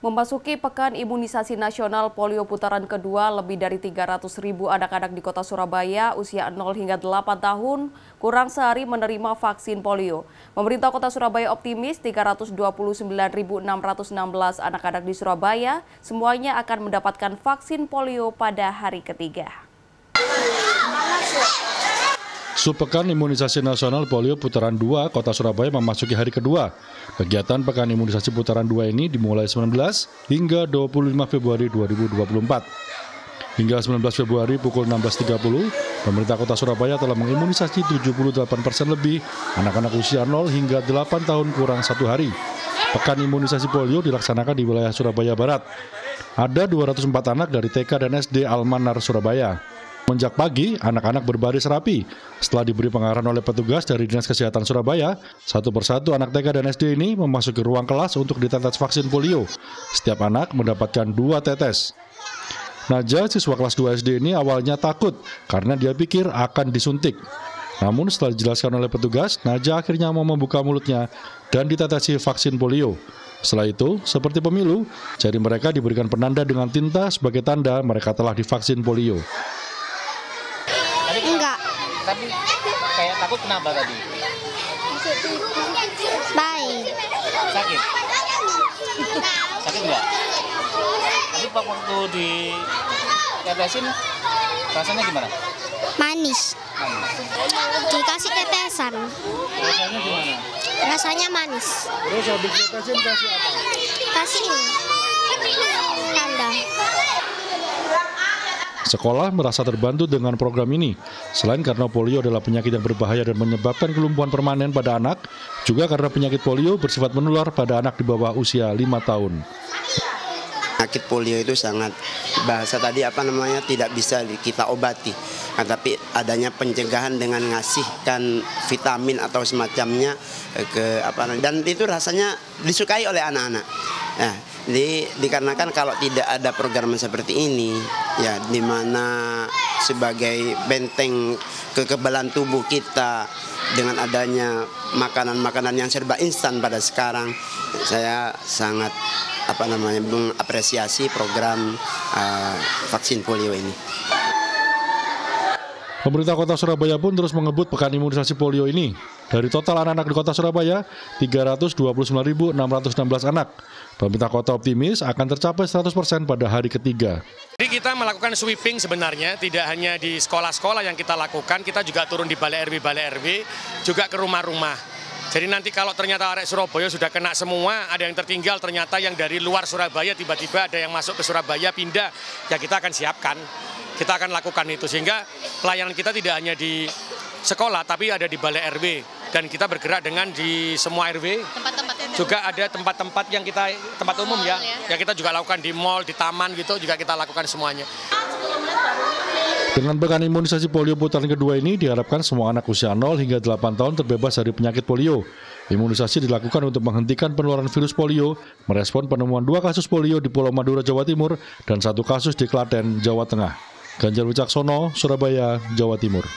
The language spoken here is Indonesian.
Memasuki Pekan Imunisasi Nasional Polio putaran kedua, lebih dari 300.000 anak-anak di kota Surabaya usia 0 hingga 8 tahun kurang sehari menerima vaksin polio. Pemerintah kota Surabaya optimis 329.616 anak-anak di Surabaya semuanya akan mendapatkan vaksin polio pada hari ketiga. Pekan Imunisasi Nasional Polio Putaran 2 Kota Surabaya memasuki hari kedua. Kegiatan Pekan Imunisasi Putaran 2 ini dimulai 19 hingga 25 Februari 2024. Hingga 19 Februari pukul 16.30, pemerintah Kota Surabaya telah mengimunisasi 78% lebih anak-anak usia 0 hingga 8 tahun kurang 1 hari. Pekan Imunisasi Polio dilaksanakan di wilayah Surabaya Barat. Ada 204 anak dari TK dan SD Al-Manar, Surabaya. Menjak pagi, anak-anak berbaris rapi. Setelah diberi pengarahan oleh petugas dari Dinas Kesehatan Surabaya, satu persatu anak TK dan SD ini memasuki ruang kelas untuk ditetes vaksin polio. Setiap anak mendapatkan 2 tetes. Najah, siswa kelas 2 SD ini awalnya takut karena dia pikir akan disuntik. Namun setelah dijelaskan oleh petugas, Najah akhirnya mau membuka mulutnya dan ditetesi vaksin polio. Setelah itu, seperti pemilu, jari mereka diberikan penanda dengan tinta sebagai tanda mereka telah divaksin polio. Enggak. Tapi kayak takut kenapa tadi? Baik. Sakit? Sakit enggak? Tapi waktu di tetesin rasanya gimana? Manis. Dikasih tetesan. Rasanya gimana? Rasanya manis. Terus habis tetesin kasih apa? Kasih tanda. Sekolah merasa terbantu dengan program ini. Selain karena polio adalah penyakit yang berbahaya dan menyebabkan kelumpuhan permanen pada anak, juga karena penyakit polio bersifat menular pada anak di bawah usia 5 tahun. Penyakit polio itu sangat, bahasa tadi tidak bisa kita obati. Nah, tapi adanya pencegahan dengan ngasihkan vitamin atau semacamnya dan itu rasanya disukai oleh anak-anak. Nah, dikarenakan kalau tidak ada program seperti ini, ya di mana sebagai benteng kekebalan tubuh kita dengan adanya makanan-makanan yang serba instan pada sekarang, saya sangat mengapresiasi program vaksin polio ini. Pemerintah Kota Surabaya pun terus mengebut Pekan Imunisasi Polio ini. Dari total anak-anak di Kota Surabaya, 329.616 anak. Pemerintah Kota optimis akan tercapai 100% pada hari ketiga. Jadi kita melakukan sweeping sebenarnya, tidak hanya di sekolah-sekolah yang kita lakukan, kita juga turun di balai RW, juga ke rumah-rumah. Jadi nanti kalau ternyata arek Surabaya sudah kena semua, ada yang tertinggal, ternyata yang dari luar Surabaya tiba-tiba ada yang masuk ke Surabaya pindah, ya kita akan siapkan. Kita akan lakukan itu sehingga pelayanan kita tidak hanya di sekolah tapi ada di balai RW dan kita bergerak dengan di semua RW. Juga ada tempat-tempat yang kita tempat umum ya, yang kita juga lakukan di mall, di taman gitu juga kita lakukan semuanya. Dengan Pekan Imunisasi Polio putaran kedua ini diharapkan semua anak usia 0 hingga 8 tahun terbebas dari penyakit polio. Imunisasi dilakukan untuk menghentikan penularan virus polio, merespon penemuan 2 kasus polio di Pulau Madura, Jawa Timur dan 1 kasus di Klaten, Jawa Tengah. Ganjar Wicaksono, Surabaya, Jawa Timur.